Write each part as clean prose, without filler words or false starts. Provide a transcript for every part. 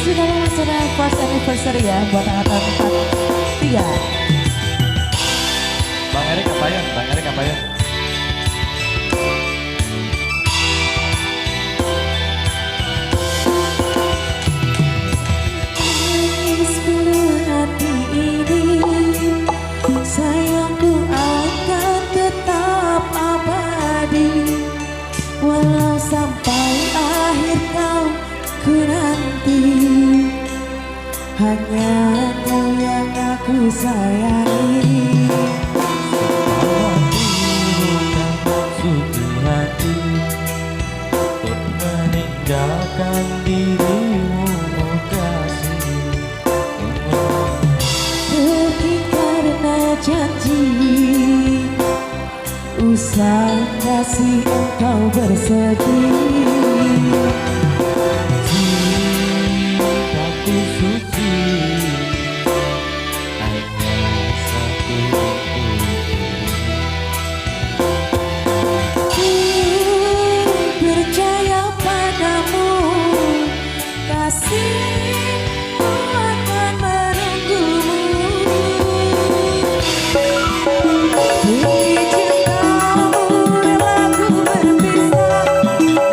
masih dalam acara first anniversary ya buat angkatan 43. Bang Erik ngapain? Bang Erik ngapain? Sayangku akan tetap abadi, walau sampai akhir kau ku nanti. Hanya kau yang aku sayangi. Suci hati untuk meninggalkan dirimu, oh kasih. Pergi karena janji, usah kasih engkau bersedih. Cintaku suci, hanya satu Ku percaya padamu, kasih akan menunggumu. Demi cintamu rela ku berpisah,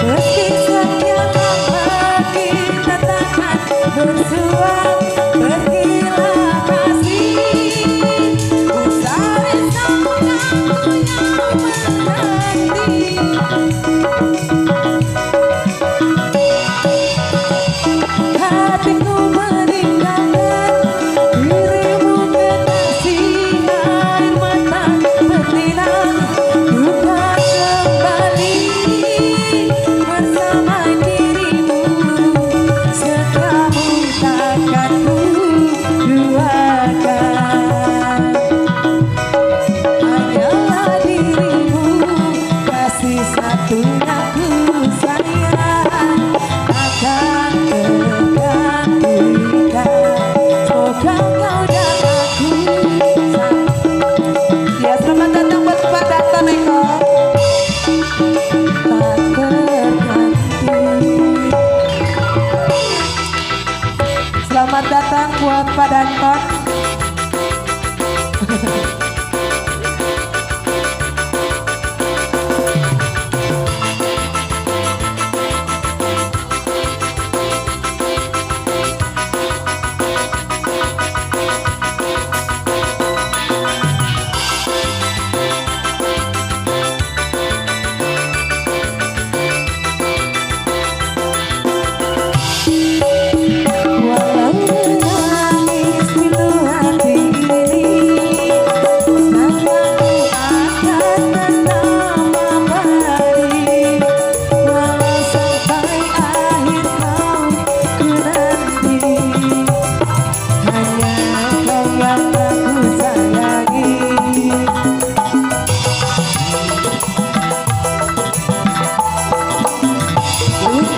meski sekian lama kita takkan bersua. Pergilah kasih, usah risau kamu yang menanti. Hatiku meninggalkan dirimu, kekasih air mata berlinang. Duka kembali bersama dirimu, setramu takkan ku duakan. Hanyalah dirimu, kasih satunya ku sayang. Akan tergantikan, semoga kau dan aku. Ya, selamat datang buat Pak Danton Eko. Tak terganti. Selamat datang buat Pak Danton. Walau menangis pilu hati ini, sayangku akan tetap abadi, walau sampai akhir kau ku nanti. Hanya kau yang aku sayangi.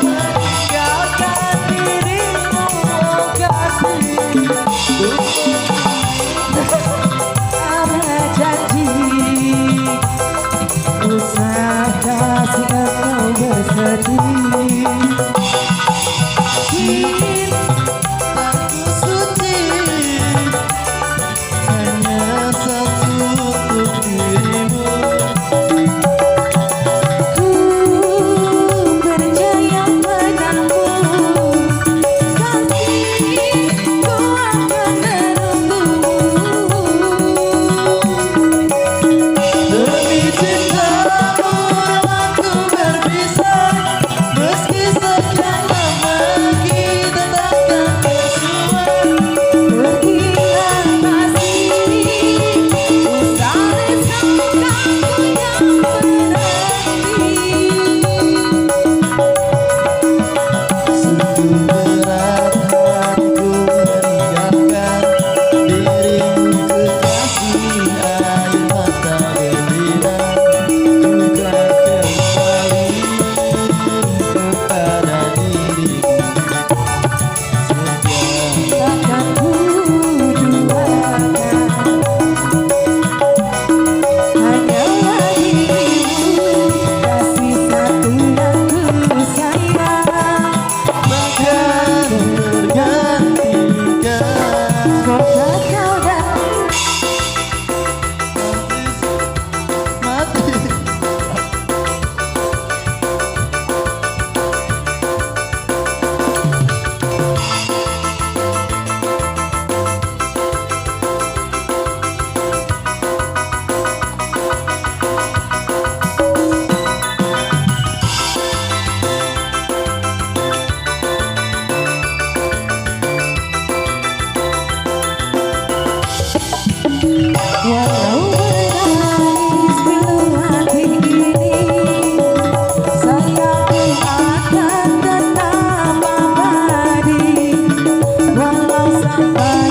Meninggalkan dirimu, oh kasih. Ada janji, usah kasih engkau bersedih. Cintaku suci, hanya satu untuk dirimu. Ku percaya padamu, kasihku akan menunggumu. Demi cintamu rela ku berpisah, hamba